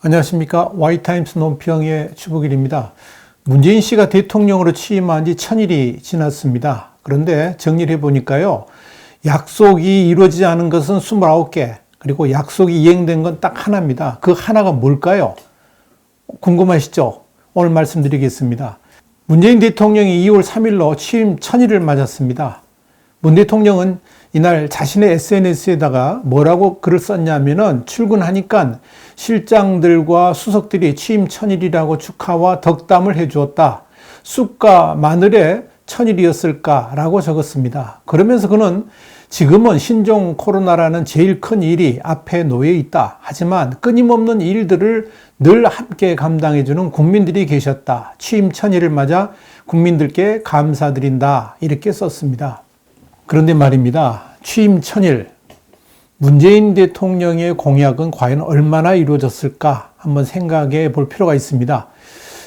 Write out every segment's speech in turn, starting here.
안녕하십니까. Y타임스 논평의 추복일입니다. 문재인 씨가 대통령으로 취임한 지 1000일이 지났습니다. 그런데 정리를 해보니까요. 약속이 이루어지지 않은 것은 29개, 그리고 약속이 이행된 건 딱 하나입니다. 그 하나가 뭘까요? 궁금하시죠? 오늘 말씀드리겠습니다. 문재인 대통령이 2월 3일로 취임 1000일을 맞았습니다. 문 대통령은 이날 자신의 SNS에다가 뭐라고 글을 썼냐면은 출근하니까 실장들과 수석들이 취임 1000일이라고 축하와 덕담을 해주었다. 쑥과 마늘의 1000일이었을까라고 적었습니다. 그러면서 그는 지금은 신종 코로나라는 제일 큰 일이 앞에 놓여 있다. 하지만 끊임없는 일들을 늘 함께 감당해주는 국민들이 계셨다. 취임 1000일을 맞아 국민들께 감사드린다. 이렇게 썼습니다. 그런데 말입니다. 취임 1000일, 문재인 대통령의 공약은 과연 얼마나 이루어졌을까 한번 생각해 볼 필요가 있습니다.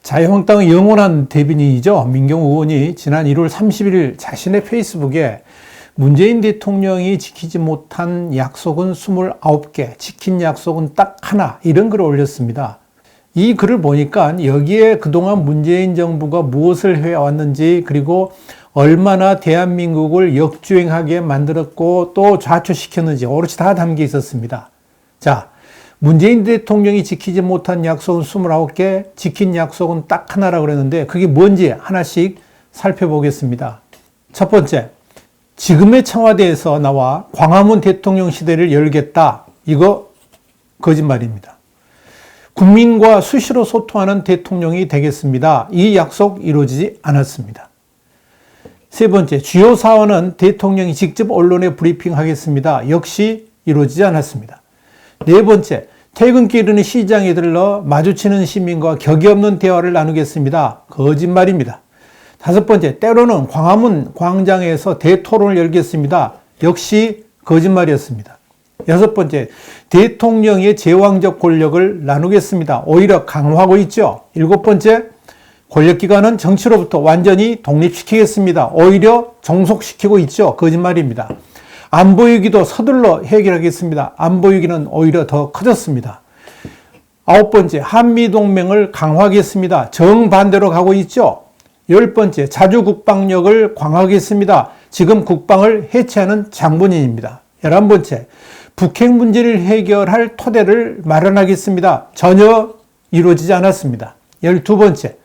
자유한국당의 영원한 대변인이죠. 민경우 의원이 지난 1월 31일 자신의 페이스북에 문재인 대통령이 지키지 못한 약속은 29개, 지킨 약속은 딱 하나, 이런 글을 올렸습니다. 이 글을 보니까 여기에 그동안 문재인 정부가 무엇을 해왔는지, 그리고 얼마나 대한민국을 역주행하게 만들었고 또 좌초시켰는지 오롯이 다 담겨 있었습니다. 자, 문재인 대통령이 지키지 못한 약속은 29개, 지킨 약속은 딱 하나라고 그랬는데 그게 뭔지 하나씩 살펴보겠습니다. 첫 번째, 지금의 청와대에서 나와 광화문 대통령 시대를 열겠다. 이거 거짓말입니다. 국민과 수시로 소통하는 대통령이 되겠습니다. 이 약속 이루어지지 않았습니다. 세 번째, 주요 사안은 대통령이 직접 언론에 브리핑하겠습니다. 역시 이루어지지 않았습니다. 네 번째, 퇴근길에는 시장에 들러 마주치는 시민과 격이 없는 대화를 나누겠습니다. 거짓말입니다. 다섯 번째, 때로는 광화문 광장에서 대토론을 열겠습니다. 역시 거짓말이었습니다. 여섯 번째, 대통령의 제왕적 권력을 나누겠습니다. 오히려 강화하고 있죠. 일곱 번째, 권력기관은 정치로부터 완전히 독립시키겠습니다. 오히려 종속시키고 있죠. 거짓말입니다. 안보위기도 서둘러 해결하겠습니다. 안보위기는 오히려 더 커졌습니다. 아홉 번째, 한미동맹을 강화하겠습니다. 정반대로 가고 있죠. 열 번째, 자주국방력을 강화하겠습니다. 지금 국방을 해체하는 장본인입니다. 11번째, 북핵 문제를 해결할 토대를 마련하겠습니다. 전혀 이루어지지 않았습니다. 12번째,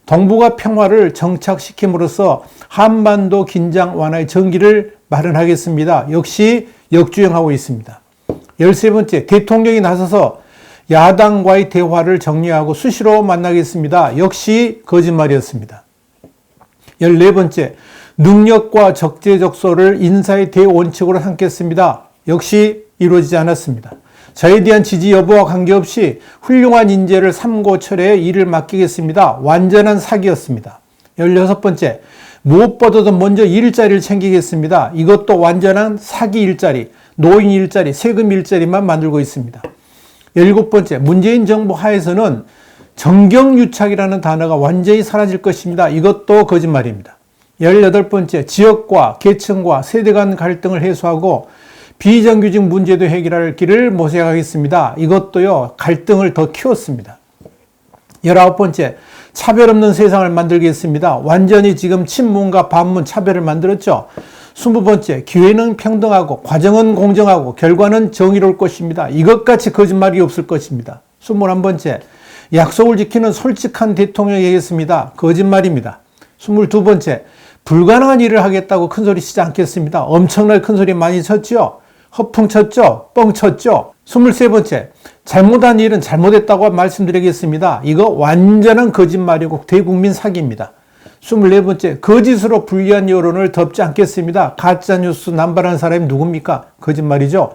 동북아 평화를 정착시킴으로써 한반도 긴장 완화의 전기를 마련하겠습니다. 역시 역주행하고 있습니다. 13번째, 대통령이 나서서 야당과의 대화를 정리하고 수시로 만나겠습니다. 역시 거짓말이었습니다. 14번째, 능력과 적재적소를 인사의 대원칙으로 삼겠습니다. 역시 이루어지지 않았습니다. 저에 대한 지지 여부와 관계없이 훌륭한 인재를 삼고철회에 일을 맡기겠습니다. 완전한 사기였습니다. 16번째, 무엇보다도 먼저 일자리를 챙기겠습니다. 이것도 완전한 사기 일자리, 노인 일자리, 세금 일자리만 만들고 있습니다. 17번째, 문재인 정부 하에서는 정경유착이라는 단어가 완전히 사라질 것입니다. 이것도 거짓말입니다. 18번째, 지역과 계층과 세대 간 갈등을 해소하고 비정규직 문제도 해결할 길을 모색하겠습니다. 이것도요, 갈등을 더 키웠습니다. 19번째, 차별 없는 세상을 만들겠습니다. 완전히 지금 친문과 반문 차별을 만들었죠. 20번째, 기회는 평등하고 과정은 공정하고 결과는 정의로울 것입니다. 이것같이 거짓말이 없을 것입니다. 21번째, 약속을 지키는 솔직한 대통령이 되겠습니다. 거짓말입니다. 22번째, 불가능한 일을 하겠다고 큰소리 치지 않겠습니다. 엄청나게 큰소리 많이 쳤죠. 허풍 쳤죠. 뻥 쳤죠. 23번째, 잘못한 일은 잘못했다고 말씀드리겠습니다. 이거 완전한 거짓말이고 대국민 사기입니다. 24번째, 거짓으로 불리한 여론을 덮지 않겠습니다. 가짜뉴스 남발하는 사람이 누굽니까? 거짓말이죠.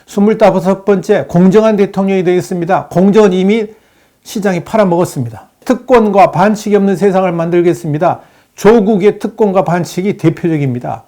25번째, 공정한 대통령이 되겠습니다. 공정은 이미 시장이 팔아먹었습니다. 특권과 반칙이 없는 세상을 만들겠습니다. 조국의 특권과 반칙이 대표적입니다.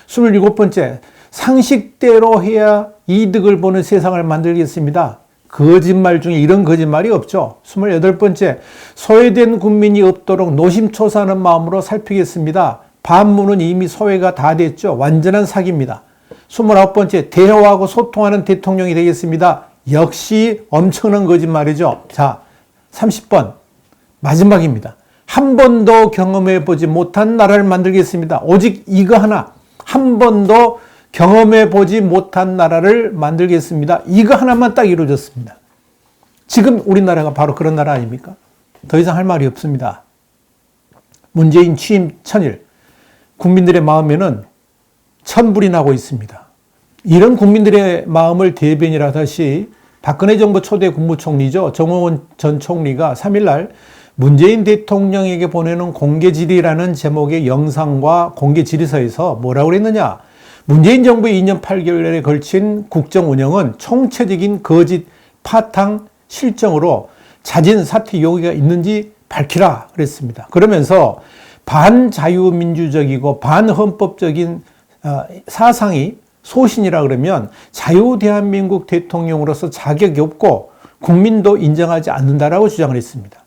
27번째, 상식대로 해야 이득을 보는 세상을 만들겠습니다. 거짓말 중에 이런 거짓말이 없죠. 28번째, 소외된 국민이 없도록 노심초사하는 마음으로 살피겠습니다. 반문은 이미 소외가 다 됐죠. 완전한 사기입니다. 29번째, 대화하고 소통하는 대통령이 되겠습니다. 역시 엄청난 거짓말이죠. 자, 30번. 마지막입니다. 한 번도 경험해 보지 못한 나라를 만들겠습니다. 오직 이거 하나. 한 번도 경험해 보지 못한 나라를 만들겠습니다. 이거 하나만 딱 이루어졌습니다. 지금 우리나라가 바로 그런 나라 아닙니까? 더 이상 할 말이 없습니다. 문재인 취임 천일, 국민들의 마음에는 천불이 나고 있습니다. 이런 국민들의 마음을 대변이라듯이 박근혜 정부 초대 국무총리죠. 정호원 전 총리가 3일날 문재인 대통령에게 보내는 공개질의라는 제목의 영상과 공개질의서에서 뭐라고 그랬느냐. 문재인 정부의 2년 8개월에 걸친 국정 운영은 총체적인 거짓 파탕 실정으로 자진 사퇴 요구가 있는지 밝히라 그랬습니다. 그러면서 반자유민주적이고 반헌법적인 사상이 소신이라 그러면 자유 대한민국 대통령으로서 자격이 없고 국민도 인정하지 않는다라고 주장을 했습니다.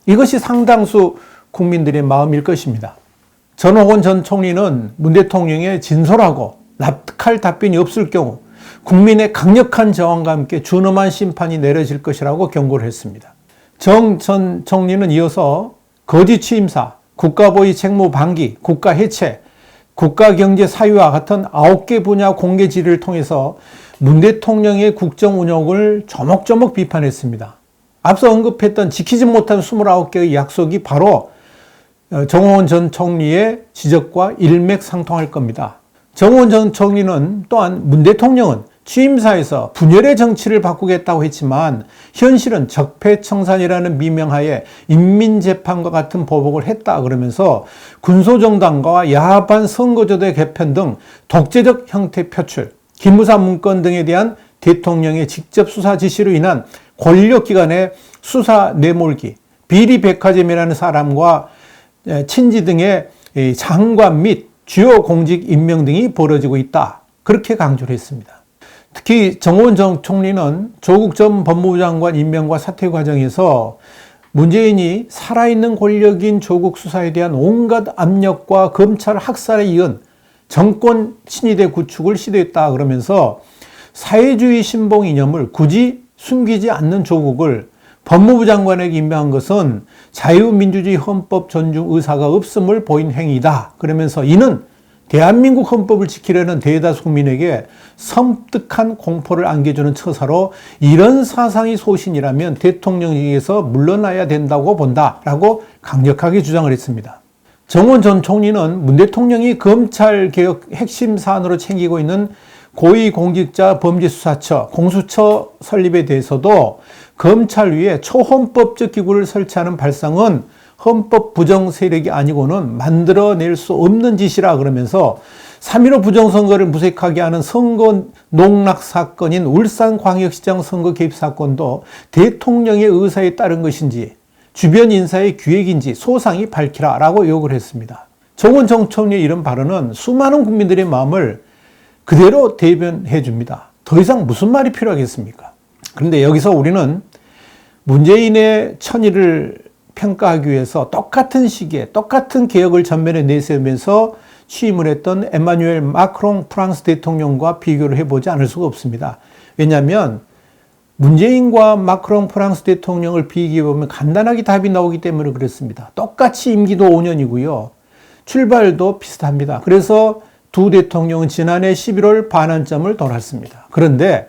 이것이 상당수 국민들의 마음일 것입니다. 전호건 전 총리는 문 대통령의 진솔하고 납득할 답변이 없을 경우 국민의 강력한 저항과 함께 준엄한 심판이 내려질 것이라고 경고를 했습니다. 정 전 총리는 이어서 거짓 취임사, 국가보위 책무 방기, 국가 해체, 국가경제 사유와 같은 9개 분야 공개 질의를 통해서 문 대통령의 국정 운영을 조목조목 비판했습니다. 앞서 언급했던 지키지 못한 29개의 약속이 바로 정호원 전 총리의 지적과 일맥상통할 겁니다. 정호원 전 총리는 또한 문 대통령은 취임사에서 분열의 정치를 바꾸겠다고 했지만 현실은 적폐청산이라는 미명하에 인민재판과 같은 보복을 했다 그러면서 군소정당과 야합한 선거제도의 개편 등 독재적 형태 표출, 기무사 문건 등에 대한 대통령의 직접 수사 지시로 인한 권력기관의 수사 내몰기, 비리백화점이라는 사람과 친지 등의 장관 및 주요 공직 임명 등이 벌어지고 있다. 그렇게 강조를 했습니다. 특히 정호원 전 총리는 조국 전 법무부 장관 임명과 사퇴 과정에서 문재인이 살아있는 권력인 조국 수사에 대한 온갖 압력과 검찰 학살에 이은 정권 친위대 구축을 시도했다 그러면서 사회주의 신봉 이념을 굳이 숨기지 않는 조국을 법무부 장관에게 임명한 것은 자유민주주의 헌법 존중 의사가 없음을 보인 행위다. 그러면서 이는 대한민국 헌법을 지키려는 대다수 국민에게 섬뜩한 공포를 안겨주는 처사로 이런 사상이 소신이라면 대통령에게서 물러나야 된다고 본다라고 강력하게 주장을 했습니다. 정호원 전 총리는 문 대통령이 검찰개혁 핵심 사안으로 챙기고 있는 고위공직자 범죄수사처, 공수처 설립에 대해서도 검찰 위에 초헌법적 기구를 설치하는 발상은 헌법 부정 세력이 아니고는 만들어낼 수 없는 짓이라 그러면서 3.15 부정선거를 무색하게 하는 선거 농락 사건인 울산광역시장 선거 개입 사건도 대통령의 의사에 따른 것인지 주변 인사의 기획인지 소상히 밝히라라고 요구를 했습니다. 정호원 전 총리의 이런 발언은 수많은 국민들의 마음을 그대로 대변해 줍니다. 더 이상 무슨 말이 필요하겠습니까? 그런데 여기서 우리는 문재인의 천일을 평가하기 위해서 똑같은 시기에 똑같은 개혁을 전면에 내세우면서 취임을 했던 에마뉴엘 마크롱 프랑스 대통령과 비교를 해보지 않을 수가 없습니다. 왜냐하면 문재인과 마크롱 프랑스 대통령을 비교해보면 간단하게 답이 나오기 때문에 그렇습니다. 똑같이 임기도 5년이고요. 출발도 비슷합니다. 그래서 두 대통령은 지난해 11월 반환점을 돌았습니다. 그런데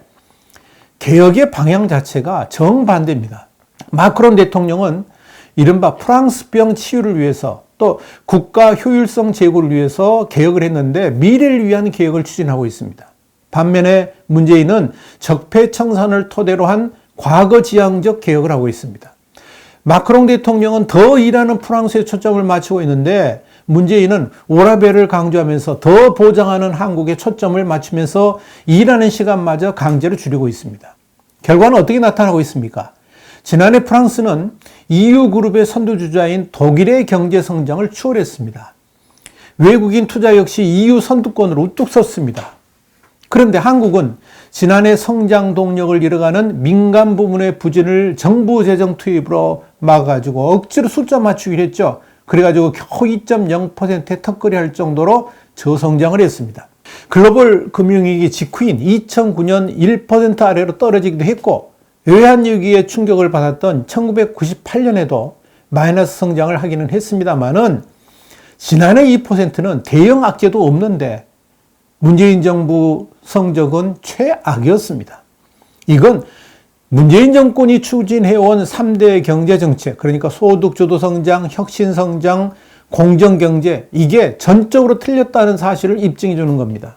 개혁의 방향 자체가 정반대입니다. 마크롱 대통령은 이른바 프랑스병 치유를 위해서 또 국가 효율성 제고를 위해서 개혁을 했는데 미래를 위한 개혁을 추진하고 있습니다. 반면에 문재인은 적폐청산을 토대로 한 과거지향적 개혁을 하고 있습니다. 마크롱 대통령은 더 일하는 프랑스에 초점을 맞추고 있는데 문재인은 워라밸을 강조하면서 더 보장하는 한국에 초점을 맞추면서 일하는 시간마저 강제로 줄이고 있습니다. 결과는 어떻게 나타나고 있습니까? 지난해 프랑스는 EU그룹의 선두주자인 독일의 경제 성장을 추월했습니다. 외국인 투자 역시 EU 선두권으로 우뚝 섰습니다. 그런데 한국은 지난해 성장 동력을 잃어가는 민간 부문의 부진을 정부 재정 투입으로 막아가지고 억지로 숫자 맞추기로 했죠. 그래가지고 겨우 2.0%의 턱걸이 할 정도로 저성장을 했습니다. 글로벌 금융위기 직후인 2009년 1% 아래로 떨어지기도 했고 외환위기에 충격을 받았던 1998년에도 마이너스 성장을 하기는 했습니다만은 지난해 2%는 대형 악재도 없는데 문재인 정부 성적은 최악이었습니다. 이건 문재인 정권이 추진해온 3대 경제정책, 그러니까 소득주도 성장, 혁신성장, 공정경제, 이게 전적으로 틀렸다는 사실을 입증해 주는 겁니다.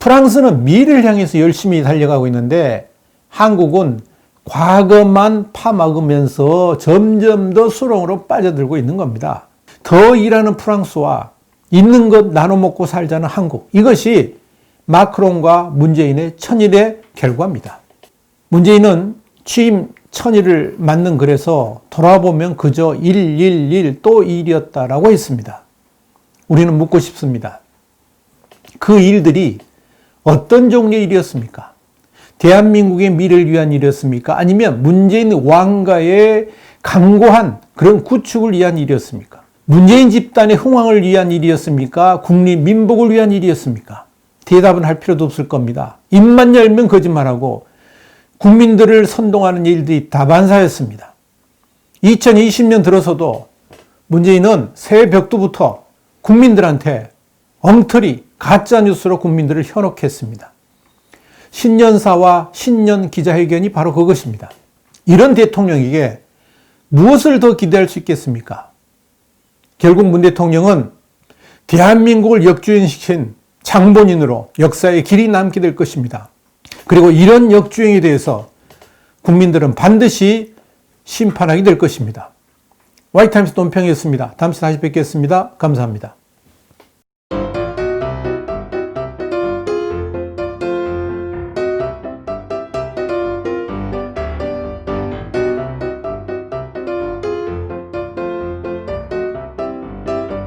프랑스는 미래를 향해서 열심히 달려가고 있는데 한국은 과거만 파먹으면서 점점 더 수렁으로 빠져들고 있는 겁니다. 더 일하는 프랑스와 있는 것 나눠 먹고 살자는 한국, 이것이 마크롱과 문재인의 천일의 결과입니다. 문재인은 취임 천일을 맞는 글에서 돌아보면 그저 111 또 1이었다라고 했습니다. 우리는 묻고 싶습니다. 그 일들이 어떤 종류의 일이었습니까? 대한민국의 미래를 위한 일이었습니까? 아니면 문재인 왕가의 강고한 그런 구축을 위한 일이었습니까? 문재인 집단의 흥왕을 위한 일이었습니까? 국민 민복을 위한 일이었습니까? 대답은 할 필요도 없을 겁니다. 입만 열면 거짓말하고 국민들을 선동하는 일들이 다반사였습니다. 2020년 들어서도 문재인은 새해 벽두부터 국민들한테 엉터리 가짜뉴스로 국민들을 현혹했습니다. 신년사와 신년 기자회견이 바로 그것입니다. 이런 대통령에게 무엇을 더 기대할 수 있겠습니까? 결국 문 대통령은 대한민국을 역주행시킨 장본인으로 역사에 길이 남게 될 것입니다. 그리고 이런 역주행에 대해서 국민들은 반드시 심판하게 될 것입니다. 와이타임스 논평이었습니다. 다음 시간에 다시 뵙겠습니다. 감사합니다.